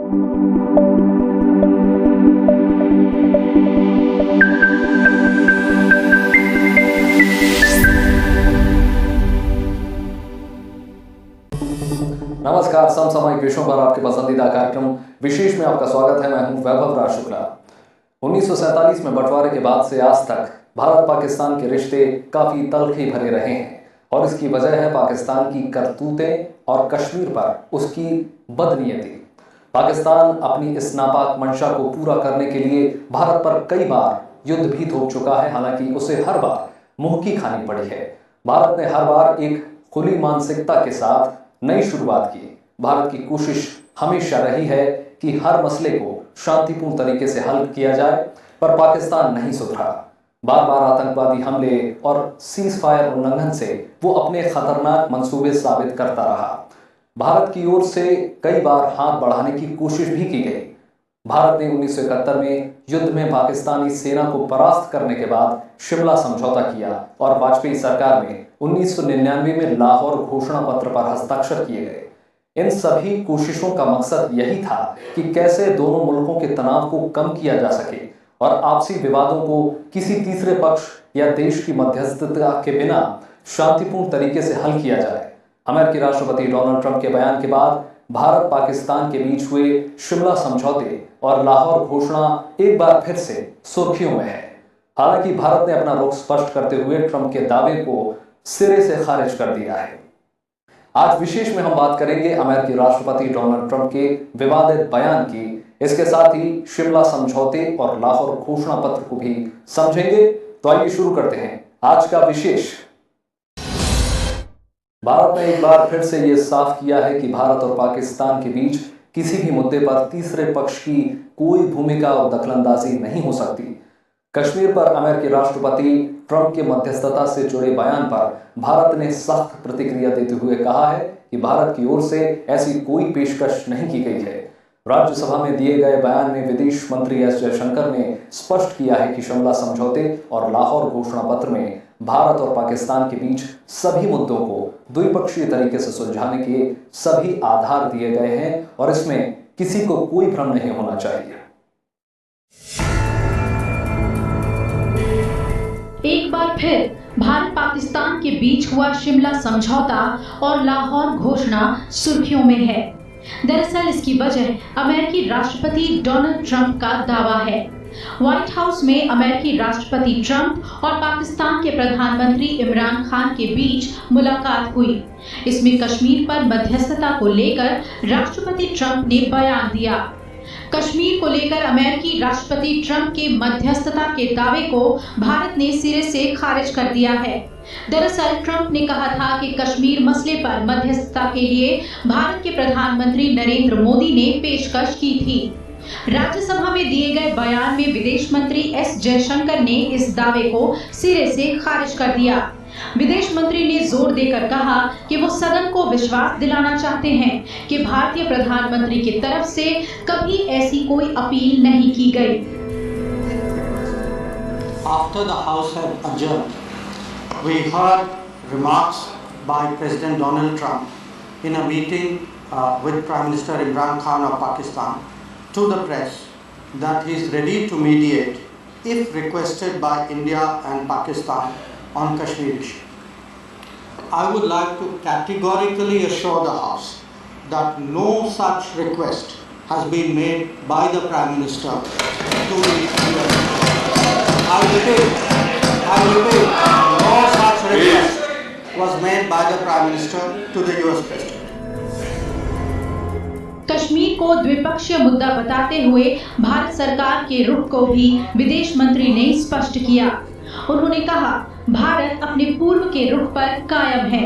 नमस्कार, समसामयिक विषयों पर आपके पसंदीदा कार्यक्रम विशेष में आपका स्वागत है। मैं हूं वैभव राज शुक्ला। 1947 में बंटवारे के बाद से आज तक भारत पाकिस्तान के रिश्ते काफी तलखी भरे रहे हैं और इसकी वजह है पाकिस्तान की करतूतें और कश्मीर पर उसकी बदनीयती। पाकिस्तान अपनी इस नापाक मंशा को पूरा करने के लिए भारत पर कई बार युद्ध भी थोप चुका है, हालांकि उसे हर बार मुंह की खानी पड़ी है। भारत ने हर बार एक खुली मानसिकता के साथ नई शुरुआत की। भारत की कोशिश हमेशा रही है कि हर मसले को शांतिपूर्ण तरीके से हल किया जाए, पर पाकिस्तान नहीं सुधरा। बार बार आतंकवादी हमले और सीज फायर उल्लंघन से वो अपने खतरनाक मंसूबे साबित करता रहा। भारत की ओर से कई बार हाथ बढ़ाने की कोशिश भी की गई। भारत ने 1971 में युद्ध में पाकिस्तानी सेना को परास्त करने के बाद शिमला समझौता किया और वाजपेयी सरकार में 1999 में लाहौर घोषणा पत्र पर हस्ताक्षर किए गए। इन सभी कोशिशों का मकसद यही था कि कैसे दोनों मुल्कों के तनाव को कम किया जा सके और आपसी विवादों को किसी तीसरे पक्ष या देश की मध्यस्थता के बिना शांतिपूर्ण तरीके से हल किया जाए। अमेरिकी राष्ट्रपति डोनाल्ड ट्रंप के बयान के बाद भारत पाकिस्तान के बीच हुए शिमला समझौते और लाहौर घोषणा एक बार फिर से सुर्खियों में है। हालांकि भारत ने अपना रुख स्पष्ट करते हुए ट्रंप के दावे को सिरे से खारिज कर दिया है। आज विशेष में हम बात करेंगे अमेरिकी राष्ट्रपति डोनाल्ड ट्रंप के विवादित बयान की। इसके साथ ही शिमला समझौते और लाहौर घोषणा पत्र को भी समझेंगे। तो आइए शुरू करते हैं आज का विशेष। भारत ने एक बार फिर से यह साफ किया है कि भारत और पाकिस्तान के बीच किसी भी मुद्दे पर तीसरे पक्ष की कोई भूमिका और दखलंदाजी नहीं हो सकती। कश्मीर पर अमेरिकी राष्ट्रपति ट्रंप के मध्यस्थता से जुड़े बयान पर भारत ने सख्त प्रतिक्रिया देते हुए कहा है कि भारत की ओर से ऐसी कोई पेशकश नहीं की गई है। राज्यसभा में दिए गए बयान में विदेश मंत्री एस जयशंकर ने स्पष्ट किया है कि शिमला समझौते और लाहौर घोषणा पत्र में भारत और पाकिस्तान के बीच सभी मुद्दों को द्विपक्षीय तरीके से सुलझाने के सभी आधार दिए गए हैं और इसमें किसी को कोई भ्रम नहीं होना चाहिए। एक बार फिर भारत पाकिस्तान के बीच हुआ शिमला समझौता और लाहौर घोषणा सुर्खियों में है। दरअसल इसकी वजह अमेरिकी राष्ट्रपति डोनाल्ड ट्रंप का दावा है। व्हाइट हाउस में अमेरिकी राष्ट्रपति ट्रंप और पाकिस्तान के प्रधानमंत्री इमरान खान के बीच मुलाकात हुई। इसमें कश्मीर पर मध्यस्थता को लेकर राष्ट्रपति ट्रंप ने बयान दिया। कश्मीर को लेकर अमेरिकी राष्ट्रपति ट्रंप के मध्यस्थता के दावे को भारत ने सिरे से खारिज कर दिया है। दरअसल ट्रंप ने कहा था कि कश्मीर मसले पर मध्यस्थता के लिए भारत के प्रधानमंत्री नरेंद्र मोदी ने पेशकश की थी। राज्यसभा में दिए गए बयान में विदेश मंत्री एस जयशंकर ने इस दावे को सिरे से खारिज कर दिया। विदेश मंत्री ने जोर देकर कहा कि वो सदन को विश्वास दिलाना चाहते हैं कि भारतीय प्रधानमंत्री की तरफ से कभी ऐसी कोई अपील नहीं की गई। After the House had adjourned, we heard remarks by President Donald Trump in a meeting with Prime Minister Imran Khan of Pakistan to the press that he is ready to mediate if requested by India and Pakistan on Kashmir issue. I would like to categorically assure the House that no such request has been made by the Prime Minister to the US. I repeat, no such request was made by the Prime Minister to the US President. Kashmir को द्विपक्षीय मुद्दा बताते हुए भारत सरकार के रुख को भी विदेश मंत्री ने स्पष्ट किया। उन्होंने कहा, भारत अपने पूर्व के रुख पर कायम है।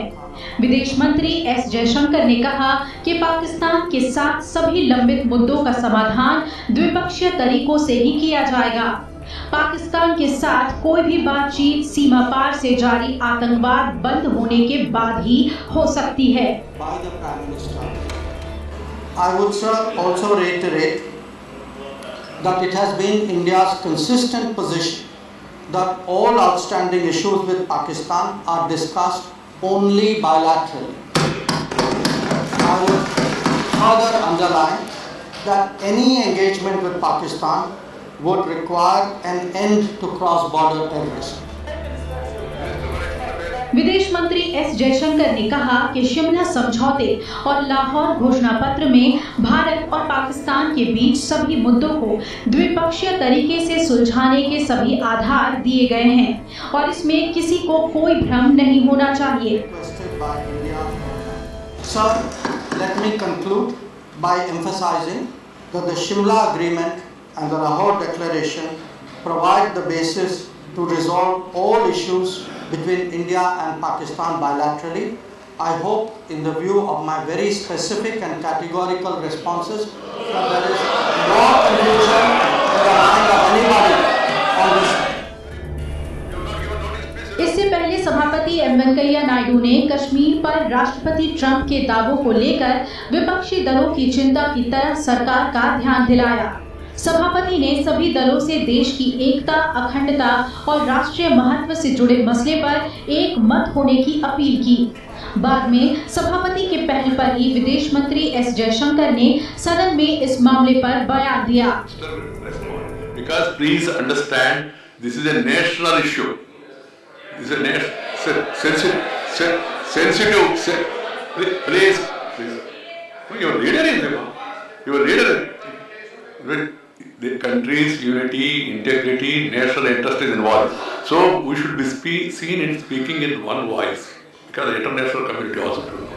विदेश मंत्री एस जयशंकर ने कहा कि पाकिस्तान के साथ सभी लंबित मुद्दों का समाधान द्विपक्षीय तरीकों से ही किया जाएगा। पाकिस्तान के साथ कोई भी बातचीत सीमा पार से जारी आतंकवाद बंद होने के बाद ही हो सकती है। I would also reiterate that it has been India's consistent position that all outstanding issues with Pakistan are discussed only bilaterally. I would further underline that any engagement with Pakistan would require an end to cross-border terrorism. विदेश मंत्री S Jaishankar ने कहा कि शिमला समझौते और लाहौर घोषणा पत्र में भारत और पाकिस्तान के बीच सभी मुद्दों को द्विपक्षीय तरीके से सुलझाने के सभी आधार दिए गए हैं और इसमें किसी को कोई भ्रम नहीं होना चाहिए। Sir, let me conclude by emphasizing that the Shimla Agreement and the Lahore Declaration provide the basis to resolve all issues between India and Pakistan bilaterally. I hope, in the view of my very specific and categorical responses, that there is no confusion in the mind of anybody on this. इससे पहले सभापति M Venkaiah Naidu ने कश्मीर पर राष्ट्रपति Trump के दावों को लेकर विपक्षी दलों की चिंता की तरफ सरकार का ध्यान दिलाया। सभापति ने सभी दलों से देश की एकता, अखंडता और राष्ट्रीय महत्व से जुड़े मसले पर एक मत होने की अपील की। बाद में सभापति के पहल पर ही विदेश मंत्री एस जयशंकर ने सदन में इस मामले पर बयान दिया। Because please understand, this is a national issue. This is a sensitive. Please. Your leader is there. Your leader. The country's unity, integrity, national interest is involved. So we should be seen in speaking in one voice, because the international community also should know.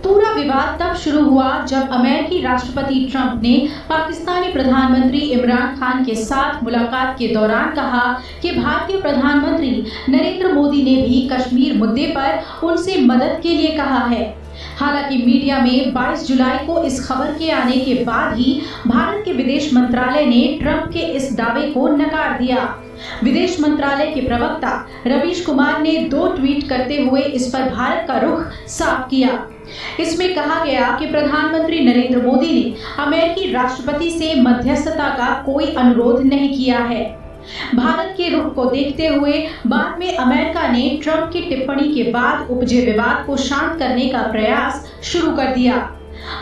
पूरा विवाद तब शुरू हुआ जब अमेरिकी राष्ट्रपति Trump ने पाकिस्तानी प्रधानमंत्री इमरान खान के साथ मुलाकात के दौरान कहा कि भारतीय प्रधानमंत्री नरेंद्र मोदी ने भी कश्मीर मुद्दे पर उनसे मदद के लिए कहा है। हालांकि मीडिया में 22 जुलाई को इस खबर के आने के बाद ही भारत के विदेश मंत्रालय ने ट्रंप के इस दावे को नकार दिया। विदेश मंत्रालय के प्रवक्ता रवीश कुमार ने 2 ट्वीट करते हुए इस पर भारत का रुख साफ किया। इसमें कहा गया कि प्रधानमंत्री नरेंद्र मोदी ने अमेरिकी राष्ट्रपति से मध्यस्थता का कोई अनुरोध नहीं किया है। भारत के रुख को देखते हुए बाद में अमेरिका ने ट्रंप की टिप्पणी के बाद उपजे विवाद को शांत करने का प्रयास शुरू कर दिया।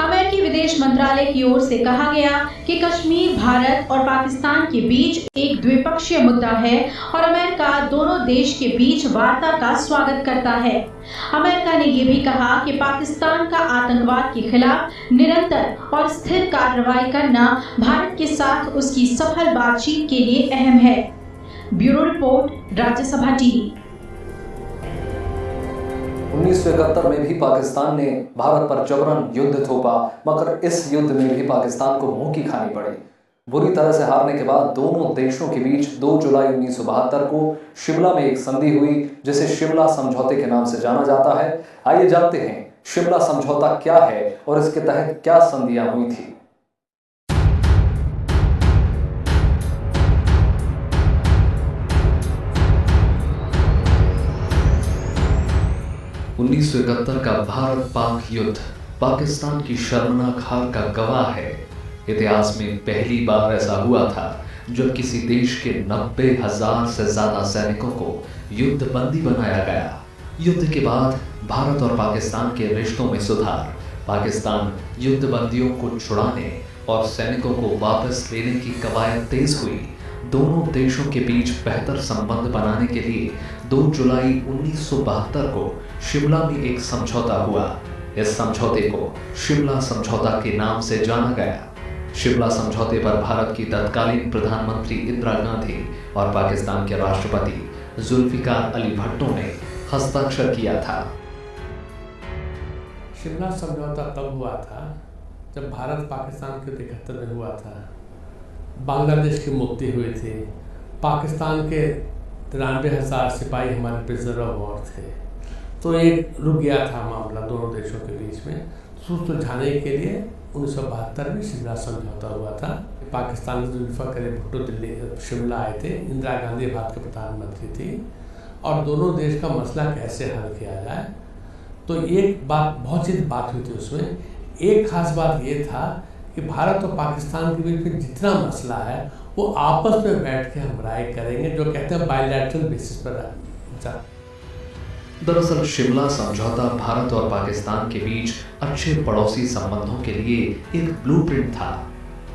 अमेरिकी विदेश मंत्रालय की ओर से कहा गया कि कश्मीर भारत और पाकिस्तान के बीच एक द्विपक्षीय मुद्दा है और अमेरिका दोनों देश के बीच वार्ता का स्वागत करता है। अमेरिका ने यह भी कहा कि पाकिस्तान का आतंकवाद के खिलाफ निरंतर और स्थिर कार्रवाई करना भारत के साथ उसकी सफल बातचीत के लिए अहम है। Bureau report, Rajya Sabha TV. 1971 में भी पाकिस्तान ने भारत पर जबरन युद्ध थोपा, मगर इस युद्ध में भी पाकिस्तान को मुंह की खानी पड़ी। बुरी तरह से हारने के बाद दोनों देशों के बीच 2 जुलाई 1972 को शिमला में एक संधि हुई, जिसे शिमला समझौते के नाम से जाना जाता है। आइए जानते हैं शिमला समझौता क्या है और इसके तहत क्या संधियां हुई थी। 1971 का भारत पाक युद्ध पाकिस्तान की शर्मनाक हार का गवाह है। इतिहास में पहली बार ऐसा हुआ था जब किसी देश के 90,000 से ज्यादा सैनिकों को युद्ध बंदी बनाया गया। युद्ध के बाद भारत और पाकिस्तान के रिश्तों में सुधार, पाकिस्तान युद्ध बंदियों को छुड़ाने और सैनिकों को वापस लेने की कवायद तेज हुई। दोनों देशों के बीच बेहतर संबंध बनाने के लिए 2 जुलाई 1972 को शिमला में एक समझौता हुआ। इस समझौते को शिमला समझौता के नाम से जाना गया। शिमला समझौते पर भारत की तत्कालीन प्रधानमंत्री इंदिरा गांधी और पाकिस्तान के राष्ट्रपति जुल्फिकार अली भुट्टो ने हस्ताक्षर किया था। शिमला समझौता तब हुआ था जब भारत पाकिस्तान के 71 में हुआ था। बांग्लादेश की मुक्ति हुई थी। पाकिस्तान के 93,000 सिपाही हमारे प्रिजनर ऑफ वॉर थे। तो एक रुक गया था मामला दोनों देशों के बीच में। सुलझाने के लिए 1972 में शिमला समझौता हुआ था। पाकिस्तान में जुल्फिकार अली भुट्टो दिल्ली शिमला आए थे। इंदिरा गांधी भारत के प्रधानमंत्री थी और दोनों देश का मसला कैसे हल किया जाए। तो एक बात, बहुत सी बात हुई थी उसमें। एक खास बात ये था कि भारत और पाकिस्तान के बीच में जितना मसला है वो आपस में बैठ के हम राय करेंगे, जो कहते हैं बायलैटरल बेसिस पर। दरअसल शिमला समझौता भारत और पाकिस्तान के बीच अच्छे पड़ोसी संबंधों के लिए एक ब्लूप्रिंट था।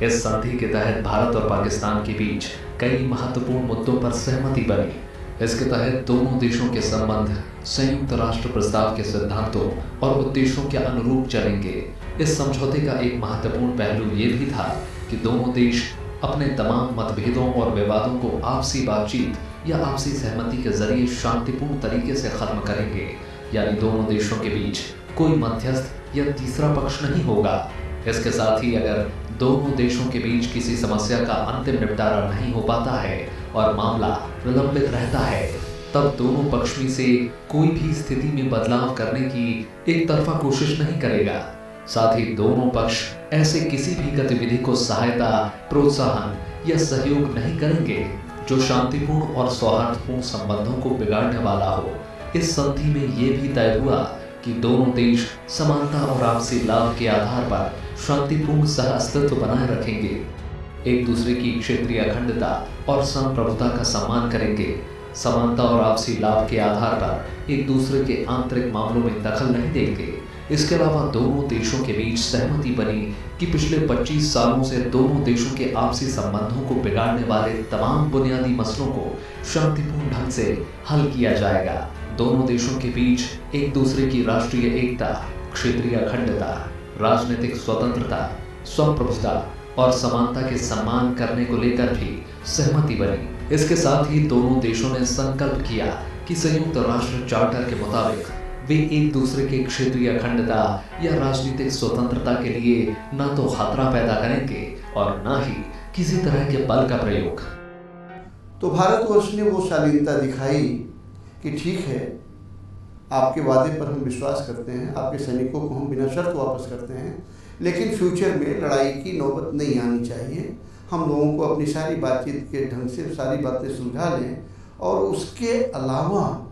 इस संधि के तहत भारत और पाकिस्तान के बीच कई महत्वपूर्ण मुद्दों पर सहमति बनी। इसके तहत दोनों देशों के संबंध संयुक्त राष्ट्र प्रस्ताव के सिद्धांतों और उद्देश्यों के अनुरूप चलेंगे। इस समझौते का एक महत्वपूर्ण पहलू ये भी था कि दोनों देश अपने तमाम मतभेदों और विवादों को आपसी बातचीत या आपसी सहमति के जरिए शांतिपूर्ण तरीके से खत्म करेंगे, यानी दोनों देशों के बीच कोई मध्यस्थ या तीसरा पक्ष नहीं होगा। इसके साथ ही अगर दोनों देशों के बीच किसी समस्या का अंतिम निपटारा नहीं हो पाता है और मामला विलंबित रहता है, तब दोनों पक्ष में से कोई भी स्थिति में बदलाव करने की एक तरफा कोशिश नहीं करेगा। साथ ही दोनों पक्ष ऐसे किसी भी गतिविधि को सहायता, प्रोत्साहन या सहयोग नहीं करेंगे जो शांतिपूर्ण और सौहार्दपूर्ण संबंधों को बिगाड़ने वाला हो। इस संधि में ये भी तय हुआ कि दोनों देश समानता और आपसी लाभ के आधार पर शांतिपूर्ण सहअस्तित्व बनाए रखेंगे, एक दूसरे की क्षेत्रीय अखंडता और संप्रभुता का सम्मान करेंगे, समानता और आपसी लाभ के आधार पर एक दूसरे के आंतरिक मामलों में दखल नहीं देंगे। इसके अलावा दोनों देशों के बीच सहमति बनी कि पिछले 25 सालों से दोनों देशों के आपसी संबंधों को बिगाड़ने वाले तमाम बुनियादी मसलों को शांतिपूर्ण ढंग से हल किया जाएगा। दोनों देशों के बीच एक दूसरे की राष्ट्रीय एकता, क्षेत्रीय अखंडता, राजनीतिक स्वतंत्रता, स्वप्रभुता और समानता के सम्मान करने को लेकर भी सहमति बनी। इसके साथ ही दोनों देशों ने संकल्प किया कि संयुक्त राष्ट्र चार्टर के मुताबिक वे एक दूसरे के क्षेत्रीय अखंडता या राजनीतिक स्वतंत्रता के लिए न तो खतरा पैदा करेंगे और न ही किसी तरह के बल का प्रयोग। तो भारतवर्ष ने वो शालीनता दिखाई कि ठीक है, आपके वादे पर हम विश्वास करते हैं, आपके सैनिकों को हम बिना शर्त वापस करते हैं, लेकिन फ्यूचर में लड़ाई की नौबत नहीं आनी चाहिए। हम लोगों को अपनी सारी बातचीत के ढंग से सारी बातें सुलझा लें और उसके अलावा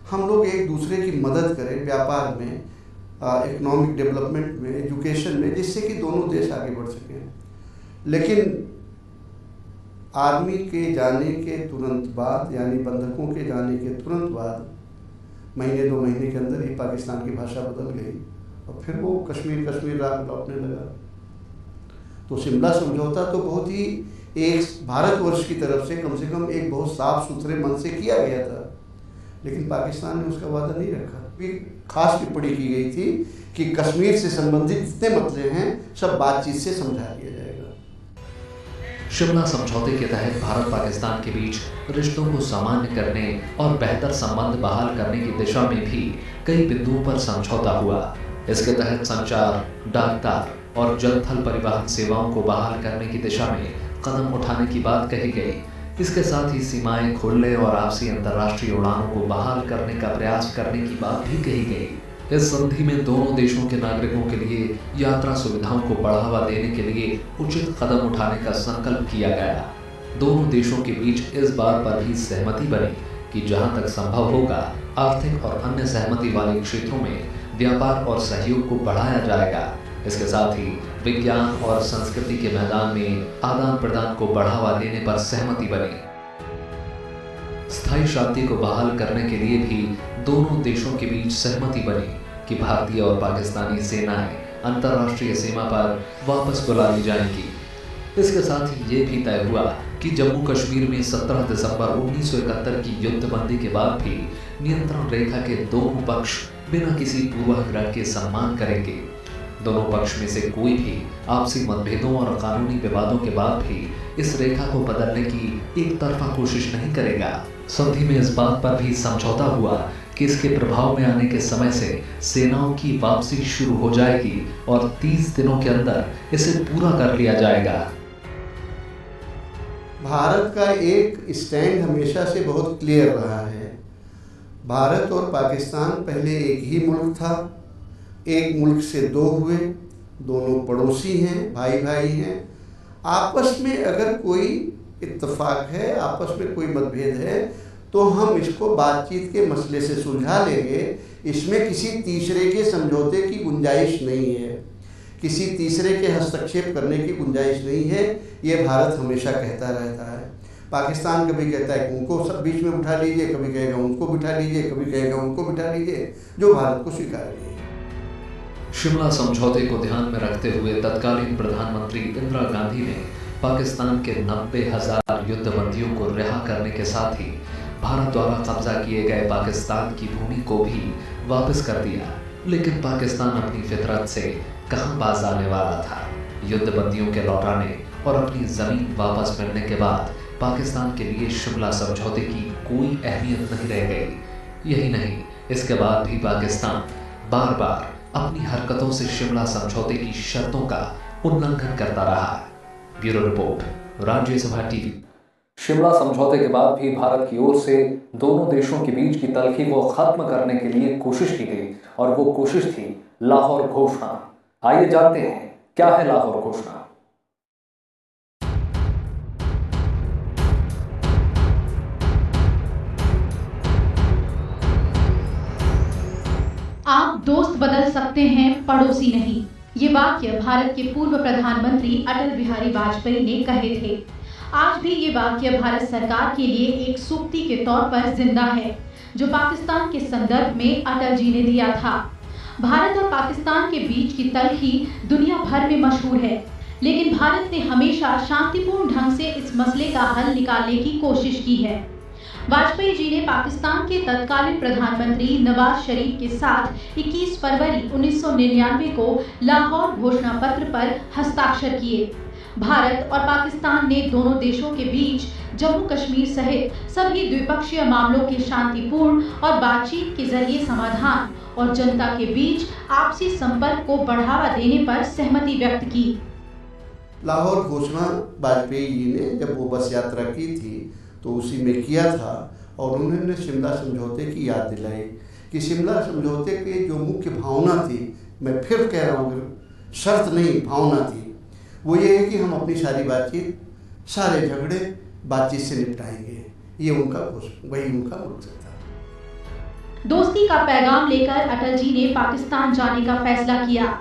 हम लोग एक दूसरे की मदद करें व्यापार में, इकोनॉमिक डेवलपमेंट में, एजुकेशन में, जिससे कि दोनों देश आगे बढ़ सकें। लेकिन आर्मी के जाने के तुरंत बाद, यानी बंधकों के जाने के तुरंत बाद, महीने 2 महीने के अंदर ही पाकिस्तान की भाषा बदल गई और फिर वो कश्मीर राग लौटने लगा। तो शिमला समझौता तो बहुत ही एक भारतवर्ष की तरफ से कम एक बहुत साफ सुथरे मन से किया गया था, लेकिन पाकिस्तान ने उसका वादा नहीं रखा। भी खास टिप्पणी की गई थी कि कश्मीर से संबंधित जितने मसले हैं सब बातचीत से समझा दिया जाएगा। शिमला समझौते के तहत भारत पाकिस्तान के बीच रिश्तों को सामान्य करने और बेहतर संबंध बहाल करने की दिशा में भी कई बिंदुओं पर समझौता हुआ। इसके तहत संचार, डाकतार और जल थल परिवहन सेवाओं को बहाल करने की दिशा में कदम उठाने की बात कही गई। इसके साथ ही सीमाएं खोलने और आपसी अंतर्राष्ट्रीय उड़ानों को बहाल करने का प्रयास करने की बात भी कही गई। इस संधि में दोनों देशों के नागरिकों के लिए यात्रा सुविधाओं को बढ़ावा देने के लिए उचित कदम उठाने का संकल्प किया गया। दोनों देशों के बीच इस बात पर भी सहमति बनी कि जहां तक संभव होगा आर्थिक और अन्य सहमति वाले क्षेत्रों में व्यापार और सहयोग को बढ़ाया जाएगा। इसके साथ ही विज्ञान और संस्कृति के मैदान में आदान प्रदान को बढ़ावा देने पर सहमति बनी। स्थायी शांति को बहाल करने के लिए भी दोनों देशों के बीच सहमति बनी कि भारतीय और पाकिस्तानी सेनाएं अंतर्राष्ट्रीय सीमा पर वापस बुला ली जाएंगी। इसके साथ ही ये भी तय हुआ कि जम्मू कश्मीर में 17 दिसंबर 1971 की युद्धबंदी के बाद भी नियंत्रण रेखा के दोनों पक्ष बिना किसी पूर्वाग्रह के सम्मान करेंगे। दोनों पक्ष में से कोई भी आपसी मतभेदों और कानूनी विवादों के बाद भी इस रेखा को बदलने की एक तरफा कोशिश नहीं करेगा। संधि में इस बात पर भी समझौता हुआ कि इसके प्रभाव में आने के समय से सेनाओं की वापसी शुरू हो जाएगी और 30 दिनों के अंदर इसे पूरा कर लिया जाएगा। भारत का एक स्टैंड हमेशा से बहुत क्लियर रहा है। भारत और पाकिस्तान पहले एक ही मुल्क था, एक मुल्क से दो हुए, दोनों पड़ोसी हैं, भाई भाई हैं। आपस में अगर कोई इत्तेफाक है, आपस में कोई मतभेद है, तो हम इसको बातचीत के मसले से सुलझा लेंगे। इसमें किसी तीसरे के समझौते की गुंजाइश नहीं है, किसी तीसरे के हस्तक्षेप करने की गुंजाइश नहीं है। ये भारत हमेशा कहता रहता है। पाकिस्तान कभी कहता है कि उनको सब बीच में बिठा लीजिए, कभी कहेगा उनको बिठा लीजिए, कभी कहेगा उनको बिठा लीजिए, जो भारत को स्वीकार नहीं है। शिमला समझौते को ध्यान में रखते हुए तत्कालीन प्रधानमंत्री इंदिरा गांधी ने पाकिस्तान के 90,000 युद्धबंदियों को रिहा करने के साथ ही भारत द्वारा कब्जा किए गए पाकिस्तान की भूमि को भी वापस कर दिया। लेकिन पाकिस्तान अपनी फितरत से कहां बाज आने वाला था। युद्धबंदियों के लौटाने और अपनी जमीन वापस मिलने के बाद पाकिस्तान के लिए शिमला समझौते की कोई अहमियत नहीं रह गई। यही नहीं, इसके बाद भी पाकिस्तान बार बार अपनी हरकतों से शिमला समझौते की शर्तों का उल्लंघन करता रहा। Bureau report, Rajya Sabha TV. Shimla समझौते के बाद भी भारत की ओर से दोनों देशों के बीच की तल्खी को खत्म करने के लिए कोशिश की गई और वो कोशिश थी लाहौर घोषणा। आइए जानते हैं क्या है लाहौर घोषणा। आप दोस्त बदल सकते हैं, पड़ोसी नहीं। ये वाक्य भारत के पूर्व प्रधानमंत्री अटल बिहारी वाजपेयी ने कहे थे। आज भी ये वाक्य भारत सरकार के लिए एक सूक्ति के तौर पर जिंदा है, जो पाकिस्तान के संदर्भ में अटल जी ने दिया था। भारत और पाकिस्तान के बीच की तल्खी दुनिया भर में मशहूर है, लेकिन भारत ने हमेशा शांतिपूर्ण ढंग से इस मसले का हल निकालने की कोशिश की है। वाजपेयी जी ने पाकिस्तान के तत्कालीन प्रधानमंत्री नवाज शरीफ के साथ 21 फरवरी 1999 को लाहौर घोषणा पत्र पर हस्ताक्षर किए। भारत और पाकिस्तान ने दोनों देशों के बीच जम्मू कश्मीर सहित सभी द्विपक्षीय मामलों के शांतिपूर्ण और बातचीत के जरिए समाधान और जनता के बीच आपसी संपर्क को बढ़ावा देने पर सहमति व्यक्त की। लाहौर घोषणा वाजपेयी जी ने जब वो बस यात्रा की थी तो उसी में किया था और उन्होंने शिमला समझौते की याद दिलाई कि शिमला समझौते के जो मुख्य भावना थी, मैं फिर कह रहा हूँ, शर्त नहीं भावना थी, वो ये है कि हम अपनी सारी बातचीत, सारे झगड़े बातचीत से निपटाएंगे। ये उनका वही उनका मकसद था। दोस्ती का पैगाम लेकर अटल जी ने पाकिस्तान जाने का फैसला किया।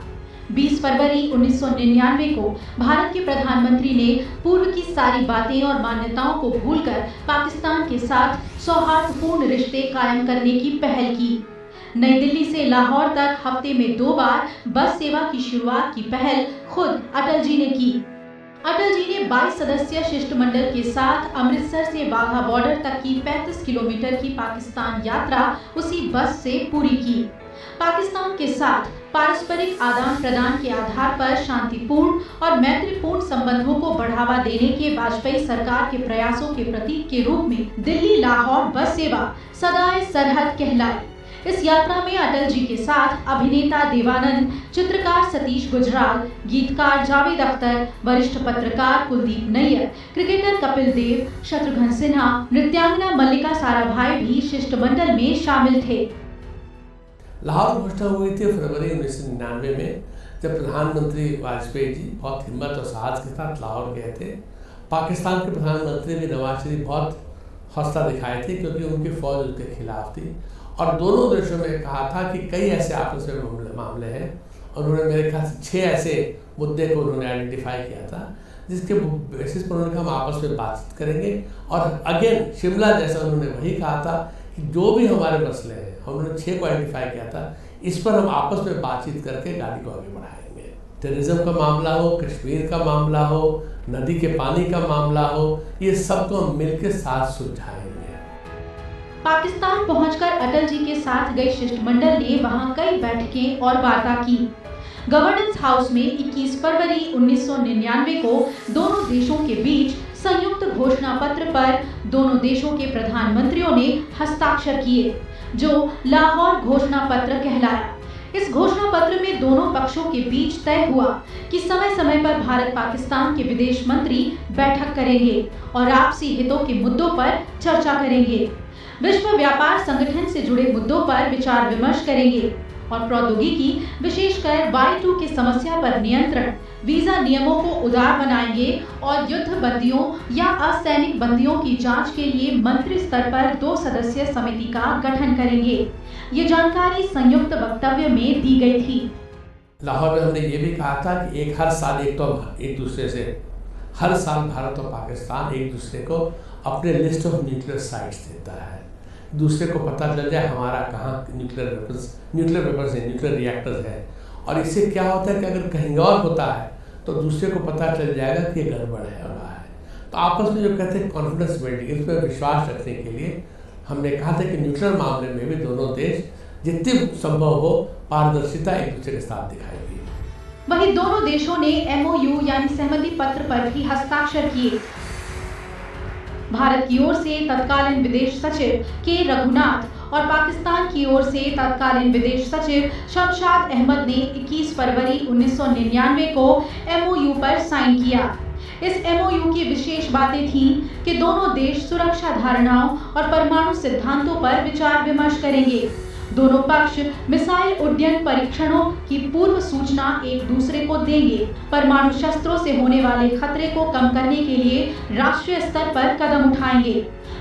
20 फरवरी 1999 को भारत के प्रधानमंत्री ने पूर्व की सारी बातें और मान्यताओं को भूलकर पाकिस्तान के साथ सौहार्दपूर्ण रिश्ते कायम करने की पहल की। नई दिल्ली से लाहौर तक हफ्ते में 2 बार बस सेवा की शुरुआत की पहल खुद अटल जी ने की। अटल जी ने 22 सदस्यीय शिष्टमंडल के साथ अमृतसर से वाघा बॉर्डर तक की 35 किलोमीटर की पाकिस्तान यात्रा उसी बस से पूरी की। पाकिस्तान के साथ पारस्परिक आदान प्रदान के आधार पर शांतिपूर्ण और मैत्रीपूर्ण संबंधों को बढ़ावा देने के वाजपेयी सरकार के प्रयासों के प्रतीक के रूप में दिल्ली लाहौर बस सेवा सदाए सरहद कहलाई। इस यात्रा में अटल जी के साथ अभिनेता देवानंद, चित्रकार सतीश गुजराल, गीतकार जावेद अख्तर, वरिष्ठ पत्रकार कुलदीप नैयर, क्रिकेटर कपिल देव, शत्रुघ्न सिन्हा, नृत्यांगना मल्लिका साराभाई भी शिष्टमंडल में शामिल थे। लाहौर घोषणा हुई थी फरवरी 1999 में, जब प्रधानमंत्री वाजपेयी जी बहुत हिम्मत और साहस के साथ लाहौर गए थे। पाकिस्तान के प्रधानमंत्री भी नवाज शरीफ बहुत हौसला दिखाए थे, क्योंकि उनकी फौज उनके खिलाफ थी और दोनों देशों में कहा था कि कई ऐसे आपस में मामले हैं। उन्होंने मेरे ख्याल से 6 ऐसे मुद्दे को उन्होंने आइडेंटिफाई किया था, जिसके बेसिस पर उन्होंने कहा हम आपस में बातचीत करेंगे। और अगेन शिमला जैसा उन्होंने वही कहा था कि जो भी हमारे मसले हैं, उन्होंने 6 को आइडेंटिफाई किया था, इस पर हम आपस में बातचीत करके गाड़ी को आगे बढ़ाएंगे। टेररिज्म का मामला हो, कश्मीर का मामला हो, नदी के पानी का मामला हो, ये सब को हम मिलकर साथ सुलझाएंगे। पाकिस्तान पहुंचकर अटल जी के साथ गई शिष्टमंडल ने वहां कई बैठकें और वार्ता की। गवर्नेंस हाउस में 21 फरवरी 1999 को दोनों देशों के बीच संयुक्त घोषणा पत्र पर दोनों देशों के प्रधानमंत्रियों ने हस्ताक्षर किए, जो लाहौर घोषणा पत्र कहलाया। इस घोषणा पत्र में दोनों पक्षों के बीच तय हुआ कि समय समय पर भारत पाकिस्तान के विदेश मंत्री बैठक करेंगे और आपसी हितों के मुद्दों पर चर्चा करेंगे, विश्व व्यापार संगठन से जुड़े मुद्दों पर विचार विमर्श करेंगे और प्रौद्योगिकी, विशेषकर Y2 की समस्या पर नियंत्रण, वीजा नियमों को उदार बनाएंगे और युद्ध बंदियों या असैनिक बंदियों की जांच के लिए मंत्री स्तर पर 2 सदस्यीय समिति का गठन करेंगे। ये जानकारी संयुक्त वक्तव्य में दी गई थी। लाहौर में हमने ये भी कहा था कि हर साल एक दूसरे से, हर साल भारत और पाकिस्तान एक दूसरे को अपने लिस्ट ऑफ न्यूक्लियर साइट्स देता है, दूसरे को पता चल जाए हमारा कहाँ न्यूक्लियर रिएक्टर्स है। और इससे क्या होता है कि अगर कहीं और होता है तो दूसरे को पता चल जाएगा कि ये गड़बड़ है हो रहा है। तो आपस में जो कहते हैं कॉन्फिडेंस बिल्डिंग, इस पर विश्वास रखने के लिए हमने कहा था कि न्यूक्लियर मामले में भी दोनों देश जितनी संभव हो पारदर्शिता एक दूसरे के साथ दिखाएगी। वहीं दोनों देशों ने MOU यानी सहमति पत्र पर भी हस्ताक्षर किए। भारत की ओर से तत्कालीन विदेश सचिव के रघुनाथ और पाकिस्तान की ओर से तत्कालीन विदेश सचिव शमशाद अहमद ने 21 फरवरी 1999 को MOU पर साइन किया। इस MOU की विशेष बातें थीं कि दोनों देश सुरक्षा धारणाओं और परमाणु सिद्धांतों पर विचार विमर्श करेंगे। दोनों पक्ष मिसाइल उड्डयन परीक्षणों की पूर्व सूचना एक दूसरे को देंगे। परमाणु शस्त्रों से होने वाले खतरे को कम करने के लिए राष्ट्रीय स्तर पर कदम उठाएंगे।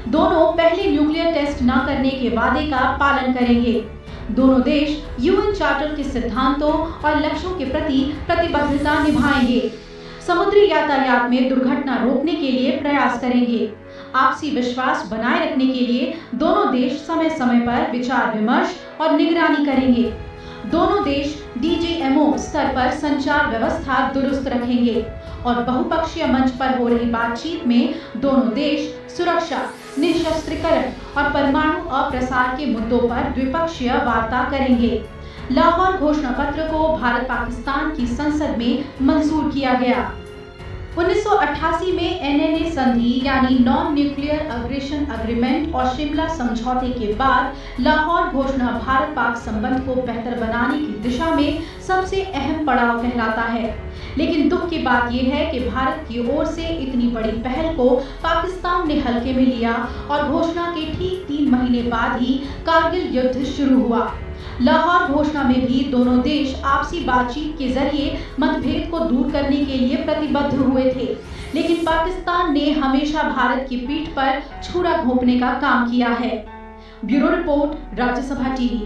दोनों पहले न्यूक्लियर टेस्ट न करने के वादे का पालन करेंगे। दोनों देश UN चार्टर के सिद्धांतों और लक्ष्यों के प्रति प्रतिबद्धता निभाएंगे। समुद्री यातायात में दुर्घटना रोकने के लिए प्रयास करेंगे। आपसी विश्वास बनाए रखने के लिए दोनों देश समय समय पर विचार विमर्श और निगरानी करेंगे। दोनों देश DGMO स्तर पर संचार व्यवस्था दुरुस्त रखेंगे और बहुपक्षीय मंच पर हो रही बातचीत में दोनों देश सुरक्षा, निशस्त्रीकरण और परमाणु अप्रसार के मुद्दों पर द्विपक्षीय वार्ता करेंगे। लाहौर घोषणा पत्र को भारत पाकिस्तान की संसद में मंजूर किया गया। 1988 में NNA संधि यानी नॉन न्यूक्लियर अग्रेशन एग्रीमेंट और शिमला समझौते के बाद लाहौर घोषणा भारत पाक संबंध को बेहतर बनाने की दिशा में सबसे अहम पड़ाव कहलाता है। लेकिन दुख की बात यह है कि भारत की ओर से इतनी बड़ी पहल को पाकिस्तान ने हल्के में लिया और घोषणा के ठीक 3 महीने बाद ही कारगिल युद्ध शुरू हुआ। लाहौर घोषणा में भी दोनों देश आपसी बातचीत के जरिए मतभेद को दूर करने के लिए प्रतिबद्ध हुए थे, लेकिन पाकिस्तान ने हमेशा भारत की पीठ पर छुरा घोंपने का काम किया है। Bureau report, Rajya Sabha TV.